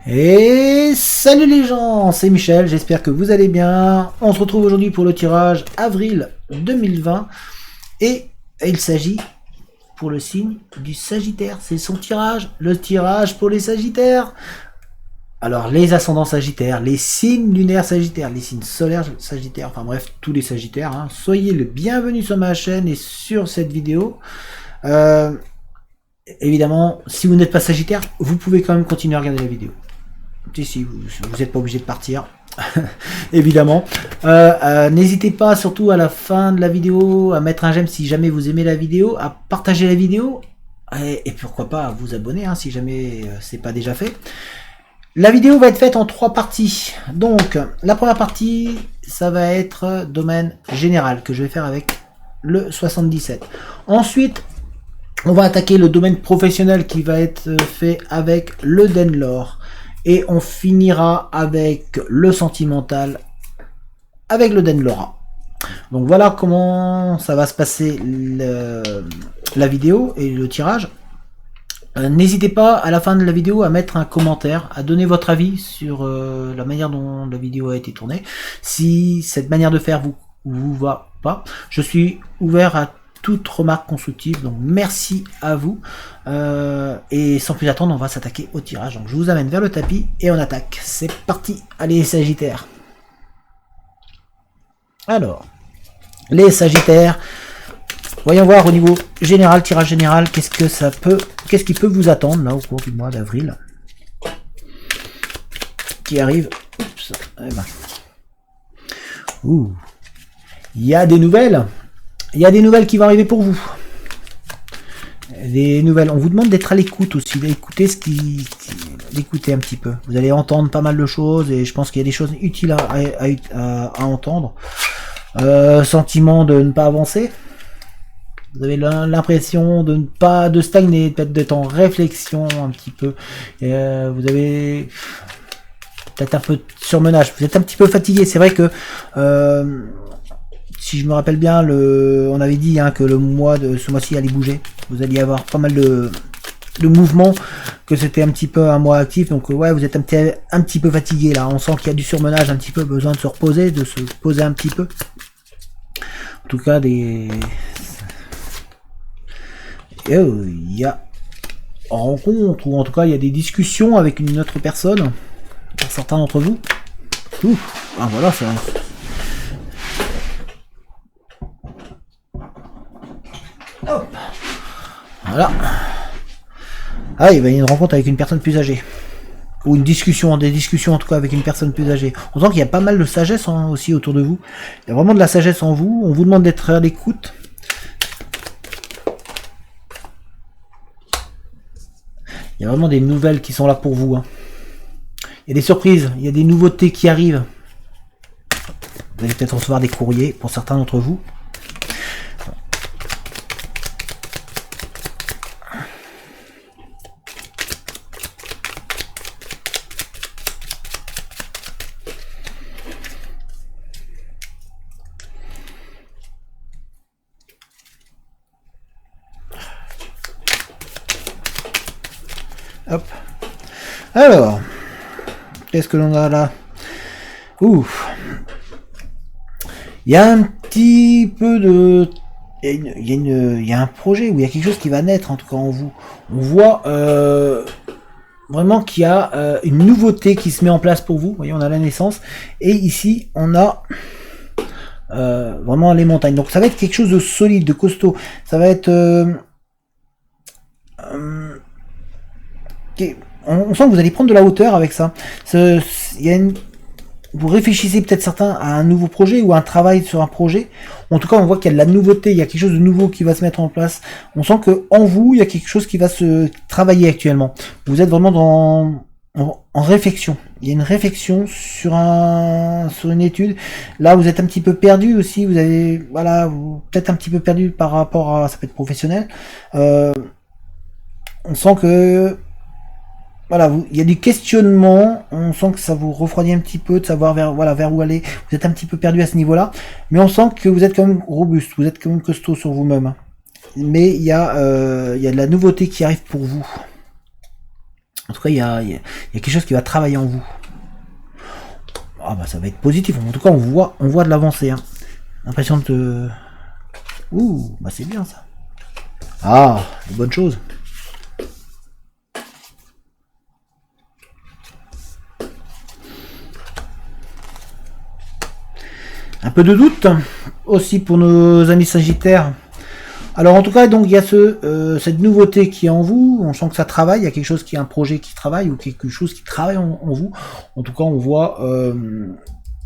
Et salut les gens, c'est Michel, j'espère que vous allez bien. On se retrouve aujourd'hui pour le tirage avril 2020 et il s'agit pour le signe du Sagittaire. C'est son tirage, le tirage pour les Sagittaires. Alors les ascendants Sagittaires, les signes lunaires Sagittaires, les signes solaires Sagittaires, enfin bref, tous les Sagittaires. Soyez le bienvenu sur ma chaîne et sur cette vidéo. Évidemment, si vous n'êtes pas Sagittaire, vous pouvez quand même continuer à regarder la vidéo. Si vous n'êtes pas obligé de partir, évidemment. N'hésitez pas, surtout à la fin de la vidéo, à mettre un j'aime si jamais vous aimez la vidéo, à partager la vidéo, et pourquoi pas à vous abonner, si jamais c'est pas déjà fait. La vidéo va être faite en 3 parties. Donc, la première partie, ça va être domaine général, que je vais faire avec le 77. Ensuite, on va attaquer le domaine professionnel qui va être fait avec le Denlore. Et on finira avec le sentimental, avec le Denlora. Donc voilà comment ça va se passer la vidéo et le tirage. N'hésitez pas à la fin de la vidéo à mettre un commentaire, à donner votre avis sur la manière dont la vidéo a été tournée. Si cette manière de faire vous va pas, je suis ouvert à toute remarque constructive, donc merci à vous. Et sans plus attendre, on va s'attaquer au tirage. Donc je vous amène vers le tapis et on attaque. C'est parti. Allez, Sagittaire. Alors, les Sagittaires, voyons voir au niveau général, tirage général, qu'est-ce qui peut vous attendre là au cours du mois d'avril qui arrive. Oups, ouh, il y a des nouvelles. Il y a des nouvelles qui vont arriver pour vous. Des nouvelles. On vous demande d'être à l'écoute aussi, d'écouter d'écouter un petit peu. Vous allez entendre pas mal de choses et je pense qu'il y a des choses utiles à entendre. Sentiment de ne pas avancer. Vous avez l'impression de stagner, peut-être d'être en réflexion un petit peu. Vous avez peut-être un peu de surmenage. Vous êtes un petit peu fatigué. C'est vrai que si je me rappelle bien, on avait dit que le mois de ce mois-ci allait bouger. Vous alliez avoir pas mal de mouvements, que c'était un petit peu un mois actif. Donc ouais, vous êtes un petit peu fatigué là. On sent qu'il y a du surmenage, un petit peu besoin de se reposer, de se poser un petit peu. En tout cas, il y a rencontre, ou en tout cas il y a des discussions avec une autre personne, pour certains d'entre vous. Voilà, ça. Hop. Voilà. Il va y avoir une rencontre avec une personne plus âgée. Ou des discussions en tout cas avec une personne plus âgée. On sent qu'il y a pas mal de sagesse aussi autour de vous. Il y a vraiment de la sagesse en vous. On vous demande d'être à l'écoute. Il y a vraiment des nouvelles qui sont là pour vous. Il y a des surprises, il y a des nouveautés qui arrivent. Vous allez peut-être recevoir des courriers pour certains d'entre vous. Hop. Alors, qu'est-ce que l'on a là? Ouf. Il y a un petit peu de... Il y a un projet où il y a quelque chose qui va naître, en tout cas en vous. On voit vraiment qu'il y a une nouveauté qui se met en place pour vous. Vous voyez, on a la naissance. Et ici, on a vraiment les montagnes. Donc ça va être quelque chose de solide, de costaud. Ça va être... on sent que vous allez prendre de la hauteur avec ça. Vous réfléchissez peut-être certains à un nouveau projet ou à un travail sur un projet. En tout cas, on voit qu'il y a de la nouveauté, il y a quelque chose de nouveau qui va se mettre en place. On sent que en vous, il y a quelque chose qui va se travailler actuellement. Vous êtes vraiment en réflexion. Il y a une réflexion sur une étude. Là, vous êtes un petit peu perdu aussi. Vous avez, peut-être un petit peu perdu par rapport à, ça peut être professionnel. On sent que il y a du questionnement, on sent que ça vous refroidit un petit peu de savoir vers où aller. Vous êtes un petit peu perdu à ce niveau-là, mais on sent que vous êtes quand même robuste, vous êtes quand même costaud sur vous-même. Mais il y a de la nouveauté qui arrive pour vous. En tout cas, il y a quelque chose qui va travailler en vous. Ah bah ça va être positif. En tout cas, on voit de l'avancée. Hein. L'impression de... Ouh, bah c'est bien ça. Ah, de bonnes choses. Un peu de doute aussi pour nos amis Sagittaires. Alors en tout cas, donc il y a cette nouveauté qui est en vous. On sent que ça travaille. Il y a quelque chose qui est un projet qui travaille ou quelque chose qui travaille en vous. En tout cas, on voit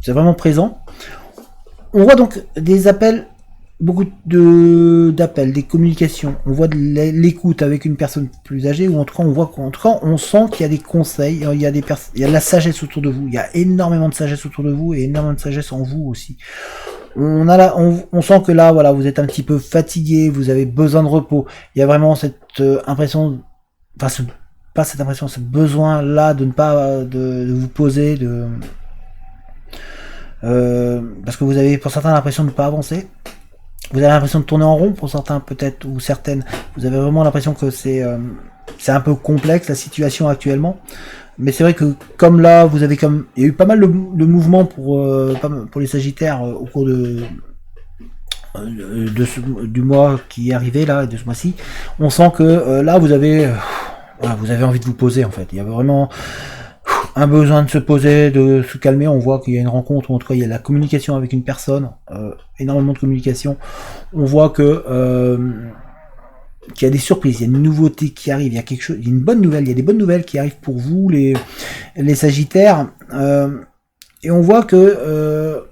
c'est vraiment présent. On voit donc des appels, beaucoup d'appels, des communications. On voit de l'écoute avec une personne plus âgée, ou en tout cas on voit on sent qu'il y a des conseils, il y a il y a de la sagesse autour de vous. Il y a énormément de sagesse autour de vous et énormément de sagesse en vous aussi. On sent que là, voilà, vous êtes un petit peu fatigué, vous avez besoin de repos. Il y a vraiment cette impression, enfin, pas cette impression, ce besoin là de ne pas de vous poser, parce que vous avez pour certains l'impression de ne pas avancer. Vous avez l'impression de tourner en rond pour certains peut-être, ou certaines. Vous avez vraiment l'impression que c'est un peu complexe la situation actuellement. Mais c'est vrai que comme là, vous avez comme il y a eu pas mal de mouvements pour les Sagittaires au cours du mois qui est arrivé là, de ce mois-ci. On sent que là, vous avez envie de vous poser en fait. Il y a vraiment un besoin de se poser, de se calmer. On voit qu'il y a une rencontre, ou en tout cas il y a la communication avec une personne, énormément de communication. On voit que qu'il y a des surprises, il y a une nouveauté qui arrive, il y a quelque chose, il y a une bonne nouvelle, il y a des bonnes nouvelles qui arrivent pour vous les Sagittaires, et on voit que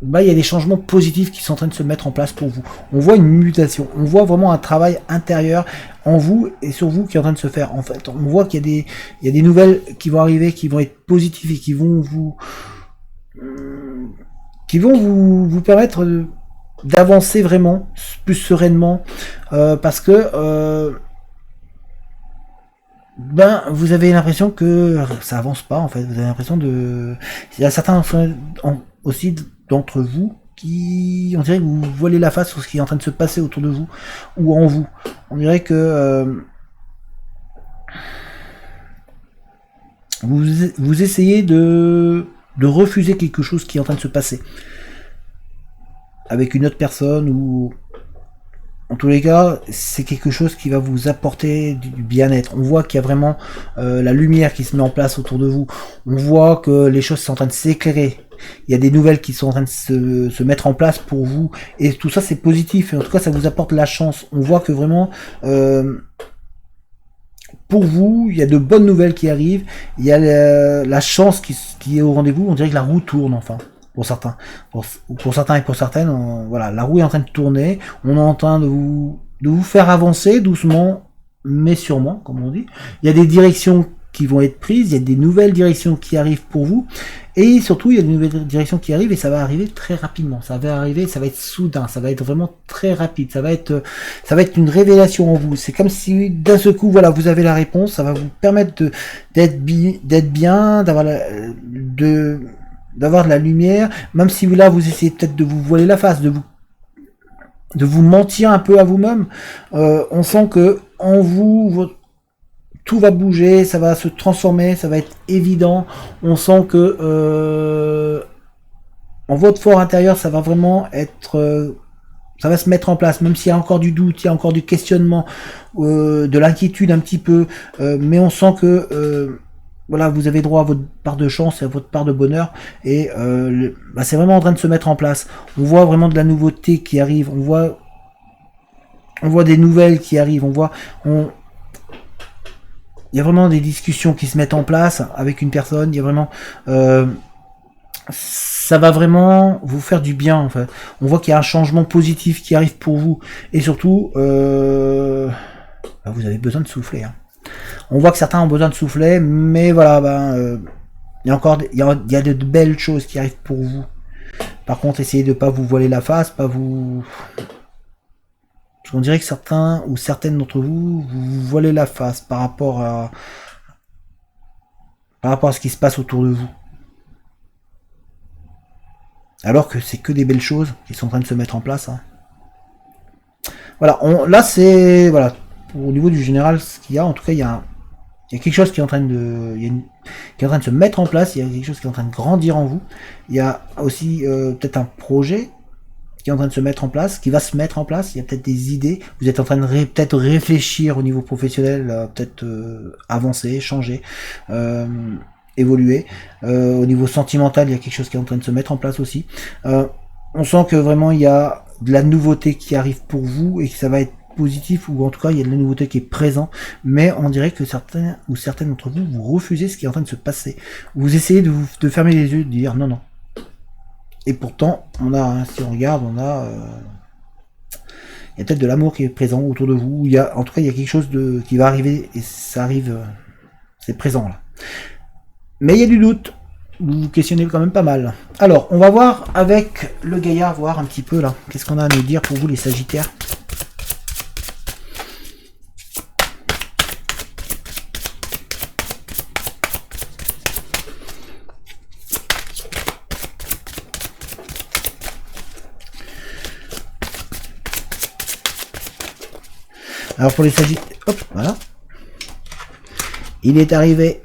il y a des changements positifs qui sont en train de se mettre en place pour vous. On voit une mutation, on voit vraiment un travail intérieur en vous et sur vous qui est en train de se faire. En fait, on voit qu'il y a des nouvelles qui vont arriver, qui vont être positives et qui vont vous permettre d'avancer vraiment plus sereinement, parce que vous avez l'impression que ça avance pas en fait. Vous avez l'impression de... Il y a certains aussi d'entre vous qui, on dirait que vous voilez la face sur ce qui est en train de se passer autour de vous ou en vous. On dirait que vous essayez de refuser quelque chose qui est en train de se passer avec une autre personne, ou en tous les cas c'est quelque chose qui va vous apporter du bien-être. On voit qu'il y a vraiment la lumière qui se met en place autour de vous. On voit que les choses sont en train de s'éclairer. Il y a des nouvelles qui sont en train de se mettre en place pour vous, et tout ça c'est positif, et en tout cas ça vous apporte la chance. On voit que vraiment pour vous il y a de bonnes nouvelles qui arrivent, il y a la chance qui est au rendez-vous. On dirait que la roue tourne enfin. Pour certains, pour certains et pour certaines, voilà, la roue est en train de tourner. On est en train de vous faire avancer doucement, mais sûrement, comme on dit. Il y a des directions qui vont être prises, il y a des nouvelles directions qui arrivent pour vous, et surtout il y a des nouvelles directions qui arrivent, et ça va arriver très rapidement. Ça va arriver, ça va être soudain, ça va être vraiment très rapide. Ça va être une révélation en vous. C'est comme si d'un seul coup, voilà, vous avez la réponse. Ça va vous permettre d'être bien, d'avoir de la lumière, même si là vous essayez peut-être de vous voiler la face, de vous mentir un peu à vous-même. On sent que en vous tout va bouger, ça va se transformer, ça va être évident. On sent que en votre fort intérieur, ça va vraiment être ça va se mettre en place, même s'il y a encore du doute, il y a encore du questionnement, de l'inquiétude un petit peu, mais on sent que voilà, vous avez droit à votre part de chance et à votre part de bonheur, et c'est vraiment en train de se mettre en place. On voit vraiment de la nouveauté qui arrive, on voit des nouvelles qui arrivent, il y a vraiment des discussions qui se mettent en place avec une personne. Il y a vraiment ça va vraiment vous faire du bien en fait. On voit qu'il y a un changement positif qui arrive pour vous, et surtout vous avez besoin de souffler, hein. On voit que certains ont besoin de souffler, mais voilà, il y a de belles choses qui arrivent pour vous. Par contre, essayez de ne pas vous voiler la face, parce qu'on dirait que certains ou certaines d'entre vous vous voilez la face par rapport à ce qui se passe autour de vous. Alors que c'est que des belles choses qui sont en train de se mettre en place, hein. Voilà, là c'est... Voilà. Au niveau du général, ce qu'il y a, en tout cas, il y a Il y a quelque chose qui est en train de, qui est en train de se mettre en place. Il y a quelque chose qui est en train de grandir en vous. Il y a aussi peut-être un projet qui est en train de se mettre en place, qui va se mettre en place. Il y a peut-être des idées. Vous êtes en train de peut-être réfléchir au niveau professionnel, peut-être avancer, changer, évoluer. Au niveau sentimental, il y a quelque chose qui est en train de se mettre en place aussi. On sent que vraiment il y a de la nouveauté qui arrive pour vous et que ça va être positif, ou en tout cas il y a de la nouveauté qui est présent, mais on dirait que certains ou certaines d'entre vous, vous refusez ce qui est en train de se passer. Vous essayez de fermer les yeux, de dire non, non. Et pourtant, on a, si on regarde, on a... il y a peut-être de l'amour qui est présent autour de vous. Il y a, en tout cas, il y a quelque chose qui va arriver, et ça arrive, c'est présent là. Mais il y a du doute. Vous vous questionnez quand même pas mal. Alors, on va voir avec le gaillard, voir un petit peu là. Qu'est-ce qu'on a à nous dire pour vous les Sagittaires? Alors pour les Sagittaires, hop, voilà. Il est arrivé.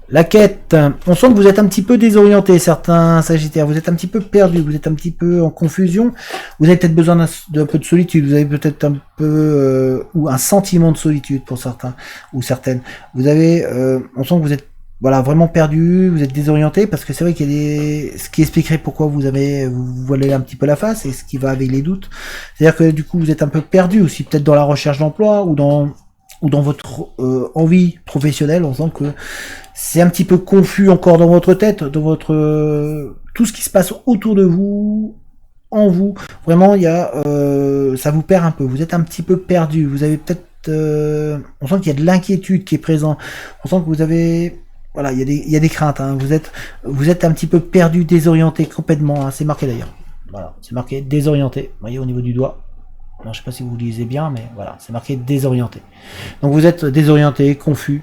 La quête. On sent que vous êtes un petit peu désorienté, certains Sagittaires. Vous êtes un petit peu perdu, vous êtes un petit peu en confusion. Vous avez peut-être besoin d'un peu de solitude. Vous avez peut-être un peu ou un sentiment de solitude pour certains ou certaines. Vous avez, on sent que vous êtes voilà vraiment perdu, vous êtes désorienté, parce que c'est vrai qu'il y a des, ce qui expliquerait pourquoi vous voilez un petit peu la face, et ce qui va avec les doutes. C'est-à-dire que du coup vous êtes un peu perdu aussi, peut-être dans la recherche d'emploi ou dans votre envie professionnelle. On sent que c'est un petit peu confus encore dans votre tête, dans votre tout ce qui se passe autour de vous, en vous. Vraiment, il y a ça vous perd un peu. Vous êtes un petit peu perdu. Vous avez peut-être on sent qu'il y a de l'inquiétude qui est présent. On sent que vous avez voilà, il y a des craintes. Hein. Vous êtes un petit peu perdu, désorienté complètement. Hein. C'est marqué d'ailleurs. Voilà, c'est marqué désorienté. Vous voyez au niveau du doigt. Non, je sais pas si vous lisez bien, mais voilà, c'est marqué désorienté. Donc vous êtes désorienté, confus.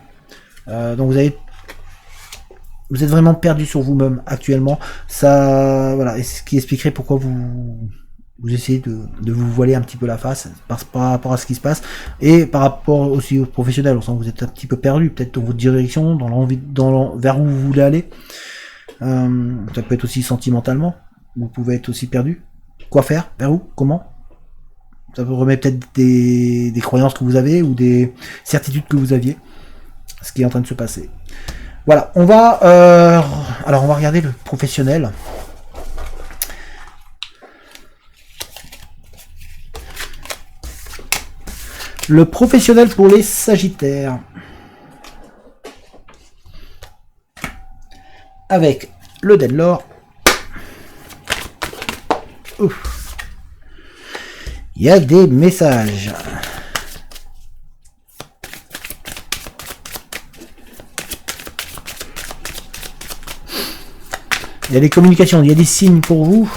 Donc vous êtes vraiment perdu sur vous-même actuellement. Ça, voilà, et ce qui expliquerait pourquoi vous essayez de vous voiler un petit peu la face par rapport à ce qui se passe, et par rapport aussi aux professionnels. On sent que vous êtes un petit peu perdu, peut-être dans votre direction, dans l'envie, vers où vous voulez aller. Ça peut être aussi sentimentalement. Vous pouvez être aussi perdu. Quoi faire? Vers où? Comment? Ça vous remet peut-être des croyances que vous avez ou des certitudes que vous aviez. Ce qui est en train de se passer. Voilà, on va alors on va regarder le professionnel. Le professionnel pour les Sagittaires. Avec le Deadlord. Ouf. Il y a des messages. Il y a des communications, il y a des signes pour vous.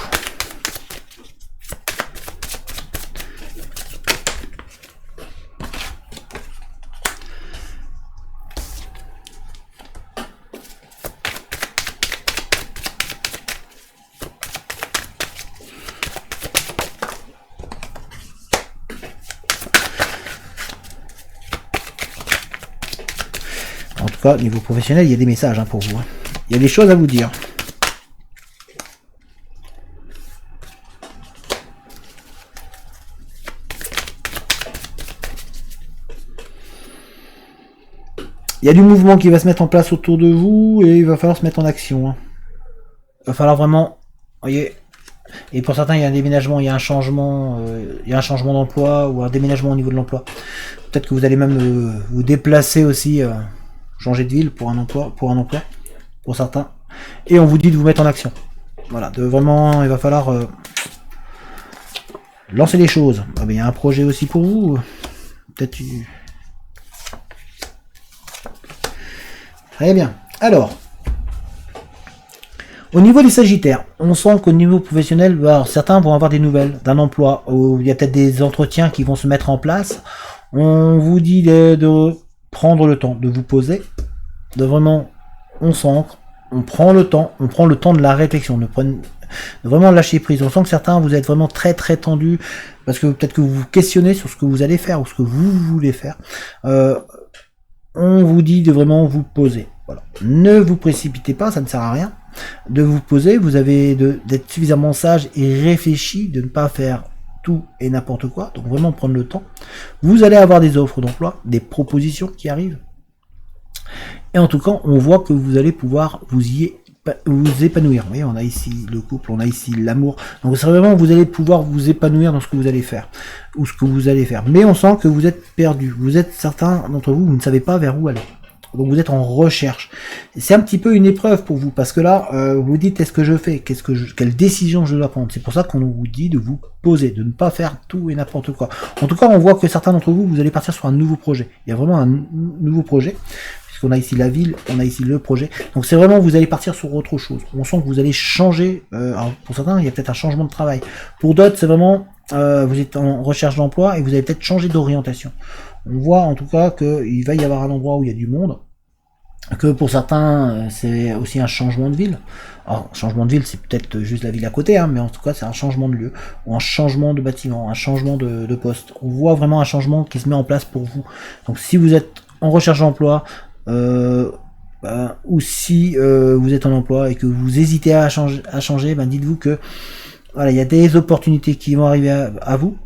En tout cas, au niveau professionnel, il y a des messages hein, pour vous. Hein. Il y a des choses à vous dire. Il y a du mouvement qui va se mettre en place autour de vous et il va falloir se mettre en action. Hein. Il va falloir vraiment, voyez, et pour certains il y a un déménagement, il y a un changement d'emploi ou un déménagement au niveau de l'emploi. Peut-être que vous allez même vous déplacer aussi, changer de ville pour un emploi, pour certains. Et on vous dit de vous mettre en action. Voilà, vraiment, il va falloir lancer les choses. Ah ben, il y a un projet aussi pour vous. Peut-être. Très bien. Alors, au niveau des Sagittaires, on sent qu'au niveau professionnel, alors, certains vont avoir des nouvelles d'un emploi, où il y a peut-être des entretiens qui vont se mettre en place. On vous dit de prendre le temps, de vous poser, de vraiment, on s'ancre, on prend le temps de la réflexion, de vraiment lâcher prise. On sent que certains, vous êtes vraiment très très tendus, parce que peut-être que vous vous questionnez sur ce que vous allez faire, ou ce que vous voulez faire. On vous dit de vraiment vous poser. Voilà. Ne vous précipitez pas, ça ne sert à rien de vous poser. Vous avez d'être suffisamment sage et réfléchi, de ne pas faire tout et n'importe quoi. Donc vraiment prendre le temps. Vous allez avoir des offres d'emploi, des propositions qui arrivent. Et en tout cas, on voit que vous allez pouvoir vous épanouir. Vous voyez, on a ici le couple, on a ici l'amour. Donc c'est vraiment, vous allez pouvoir vous épanouir dans ce que vous allez faire, ou ce que vous allez faire. Mais on sent que vous êtes perdu. Vous êtes, certains d'entre vous, vous ne savez pas vers où aller. Donc vous êtes en recherche. C'est un petit peu une épreuve pour vous, parce que là, vous vous dites, qu'est-ce que je fais, quelle décision je dois prendre. C'est pour ça qu'on vous dit de vous poser, de ne pas faire tout et n'importe quoi. En tout cas, on voit que certains d'entre vous, vous allez partir sur un nouveau projet. Il y a vraiment un nouveau projet. On a ici la ville, on a ici le projet. Donc c'est vraiment, vous allez partir sur autre chose. On sent que vous allez changer. Alors pour certains, il y a peut-être un changement de travail. Pour d'autres, c'est vraiment, vous êtes en recherche d'emploi et vous allez peut-être changer d'orientation. On voit en tout cas qu'il va y avoir un endroit où il y a du monde. Que pour certains, c'est aussi un changement de ville. Alors, changement de ville, c'est peut-être juste la ville à côté, hein, mais en tout cas, c'est un changement de lieu, ou un changement de bâtiment, un changement de poste. On voit vraiment un changement qui se met en place pour vous. Donc si vous êtes en recherche d'emploi, ou si vous êtes en emploi et que vous hésitez à changer, ben dites-vous que voilà, il y a des opportunités qui vont arriver à vous,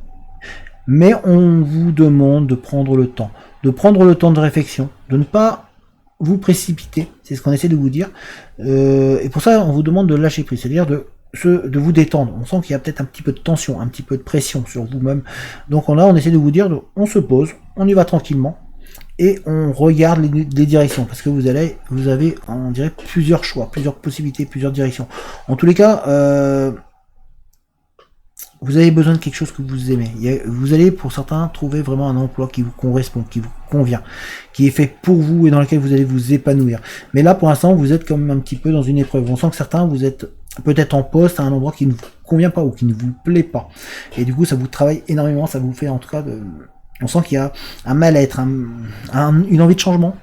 mais on vous demande de prendre le temps de réflexion, de ne pas vous précipiter, c'est ce qu'on essaie de vous dire, et pour ça on vous demande de lâcher prise, c'est-à-dire de vous détendre. On sent qu'il y a peut-être un petit peu de tension, un petit peu de pression sur vous-même, donc on essaie de vous dire, on se pose, on y va tranquillement, et on regarde les directions, parce que vous avez, on dirait, plusieurs choix, plusieurs possibilités, plusieurs directions. En tous les cas, vous avez besoin de quelque chose que vous aimez. Vous allez, pour certains, trouver vraiment un emploi qui vous correspond, qui vous convient, qui est fait pour vous et dans lequel vous allez vous épanouir. Mais là, pour l'instant, vous êtes quand même un petit peu dans une épreuve. On sent que certains, vous êtes peut-être en poste à un endroit qui ne vous convient pas ou qui ne vous plaît pas. Et du coup, ça vous travaille énormément, ça vous fait en tout cas on sent qu'il y a un mal-être, une envie de changement.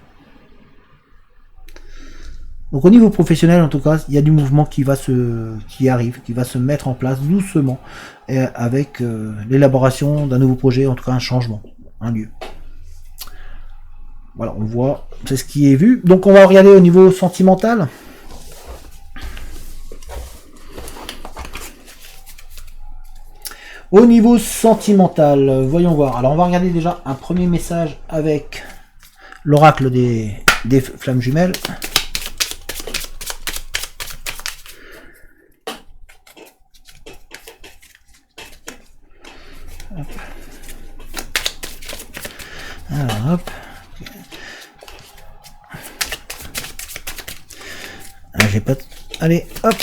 Donc au niveau professionnel, en tout cas, il y a du mouvement qui arrive, qui va se mettre en place doucement, avec l'élaboration d'un nouveau projet, en tout cas un changement, un lieu. Voilà, on voit, c'est ce qui est vu. Donc on va regarder au niveau sentimental. Au niveau sentimental, voyons voir. Alors on va regarder déjà un premier message avec l'oracle des flammes jumelles. Hop. Alors hop. J'ai pas. Allez, hop.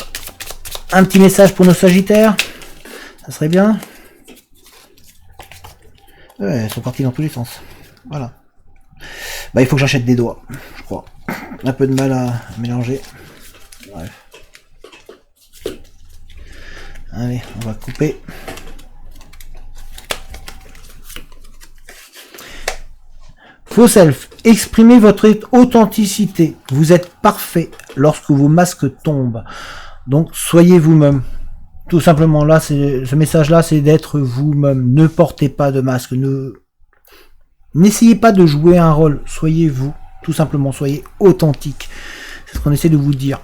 Un petit message pour nos sagittaires. Ça serait bien. Ouais, elles sont parties dans tous les sens. Voilà. Bah, il faut que j'achète des doigts, je crois. Un peu de mal à mélanger. Bref. Allez, on va couper. Faux self. Exprimez votre authenticité. Vous êtes parfait lorsque vos masques tombent. Donc, soyez vous-même. Tout simplement, là, ce message-là, c'est d'être vous-même. Ne portez pas de masque. N'essayez pas de jouer un rôle. Soyez vous. Tout simplement, soyez authentique. C'est ce qu'on essaie de vous dire.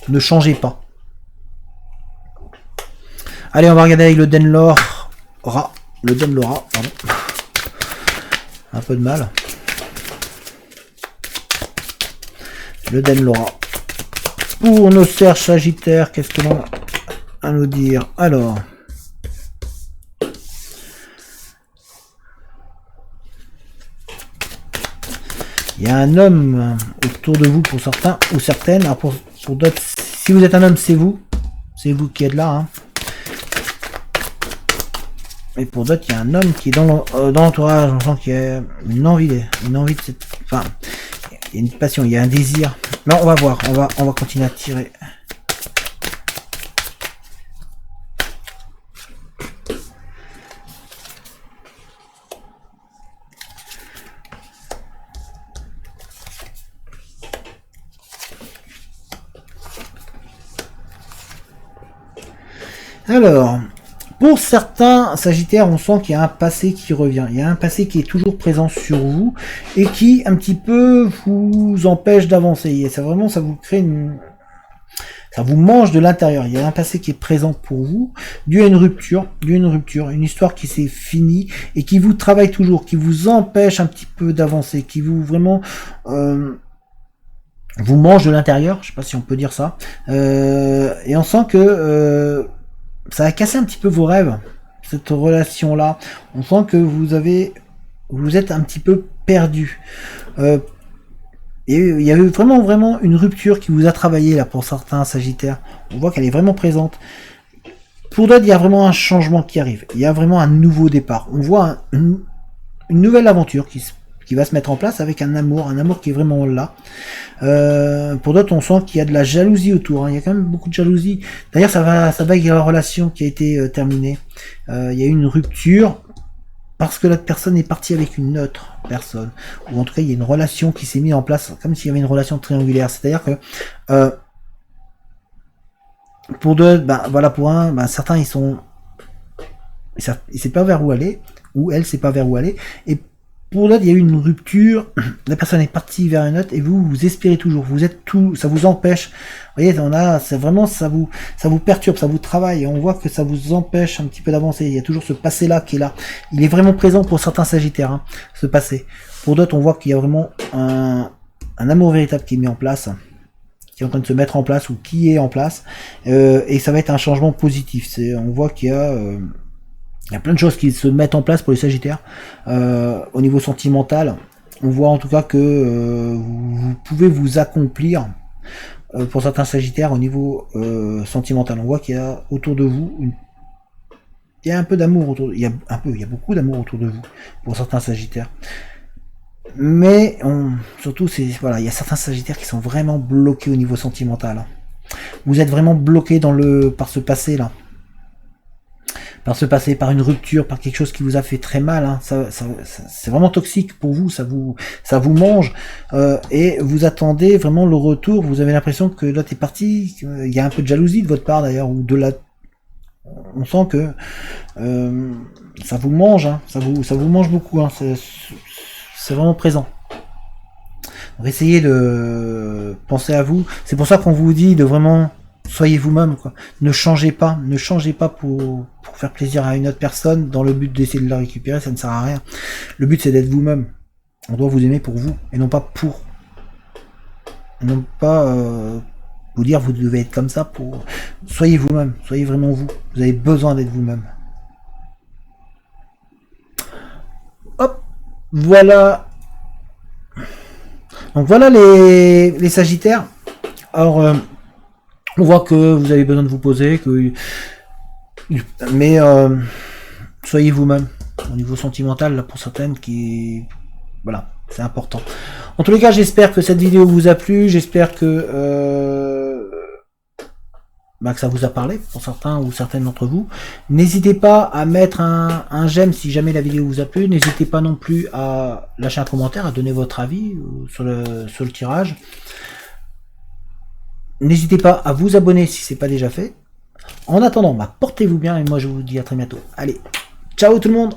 Ne changez pas. Allez, on va regarder avec le Denlora. Le Denlora, pardon. Un peu de mal. Le Denlora. Pour nos serres sagittaires, qu'est-ce que l'on a à nous dire? Alors, il y a un homme autour de vous pour certains ou certaines. Alors pour d'autres, si vous êtes un homme, c'est vous qui êtes là. Hein. Et pour d'autres, il y a un homme qui est dans l'entourage. On sent qu'il y a une envie de cette. Enfin, il y a une passion, il y a un désir. Mais on va voir, on va continuer à tirer. Alors, pour certains Sagittaires, on sent qu'il y a un passé qui revient. Il y a un passé qui est toujours présent sur vous et qui, un petit peu, vous empêche d'avancer. Et ça, vraiment, ça vous crée une... Ça vous mange de l'intérieur. Il y a un passé qui est présent pour vous, dû à une rupture, une histoire qui s'est finie et qui vous travaille toujours, qui vous empêche un petit peu d'avancer, qui vous vraiment vous mange de l'intérieur. Je sais pas si on peut dire ça. Et on sent que ça a cassé un petit peu vos rêves, cette relation-là. On sent que vous êtes un petit peu perdu. Et il y avait vraiment une rupture qui vous a travaillé là pour certains Sagittaires. On voit qu'elle est vraiment présente. Pour d'autres, il y a vraiment un changement qui arrive. Il y a vraiment un nouveau départ. On voit une nouvelle aventure qui va se mettre en place avec un amour qui est vraiment là. Pour d'autres, on sent qu'il y a de la jalousie autour. Hein. Il y a quand même beaucoup de jalousie. D'ailleurs, ça va avec la relation qui a été terminée. Il y a eu une rupture. Parce que l'autre personne est partie avec une autre personne. Ou en tout cas, il y a une relation qui s'est mise en place, comme s'il y avait une relation triangulaire. C'est-à-dire que, pour deux, voilà, pour un, certains, ils savent pas vers où aller, ou elle sait pas vers où aller. Et pour l'autre, il y a eu une rupture, la personne est partie vers une autre, et vous espérez toujours, vous êtes tout, ça vous empêche. Vous voyez, c'est vraiment, ça vous perturbe, ça vous travaille, et on voit que ça vous empêche un petit peu d'avancer. Il y a toujours ce passé-là qui est là. Il est vraiment présent pour certains Sagittaires, hein, ce passé. Pour d'autres, on voit qu'il y a vraiment un amour véritable qui est mis en place, qui est en train de se mettre en place, ou qui est en place, et ça va être un changement positif. On voit qu'il y a plein de choses qui se mettent en place pour les Sagittaires. Au niveau sentimental, on voit en tout cas que vous pouvez vous accomplir pour certains Sagittaires au niveau sentimental. On voit qu'il y a autour de vous il y a un peu d'amour autour. Il y a beaucoup d'amour autour de vous pour certains Sagittaires. Mais surtout, voilà, il y a certains Sagittaires qui sont vraiment bloqués au niveau sentimental. Vous êtes vraiment bloqué par ce passé là. Par une rupture, par quelque chose qui vous a fait très mal, hein. C'est vraiment toxique pour vous, ça vous mange, et vous attendez vraiment le retour. Vous avez l'impression que l'autre est parti. Il y a un peu de jalousie de votre part d'ailleurs, ou on sent que ça vous mange, hein. Ça vous mange beaucoup, hein. C'est vraiment présent. Donc essayez de penser à vous. C'est pour ça qu'on vous dit de vraiment soyez vous-même, quoi. Ne changez pas pour faire plaisir à une autre personne dans le but d'essayer de la récupérer, ça ne sert à rien. Le but c'est d'être vous-même. On doit vous aimer pour vous et non pas vous dire vous devez être comme ça pour. Soyez vous-même, soyez vraiment vous. Vous avez besoin d'être vous-même. Hop, voilà. Donc voilà les Sagittaires. Alors on voit que vous avez besoin de vous poser, mais soyez vous-même. Au niveau sentimental, là pour certaines, voilà, c'est important. En tous les cas, j'espère que cette vidéo vous a plu, j'espère que ça vous a parlé pour certains ou certaines d'entre vous. N'hésitez pas à mettre un j'aime si jamais la vidéo vous a plu. N'hésitez pas non plus à lâcher un commentaire, à donner votre avis sur le tirage. N'hésitez pas à vous abonner si ce n'est pas déjà fait. En attendant, portez-vous bien et moi je vous dis à très bientôt. Allez, ciao tout le monde!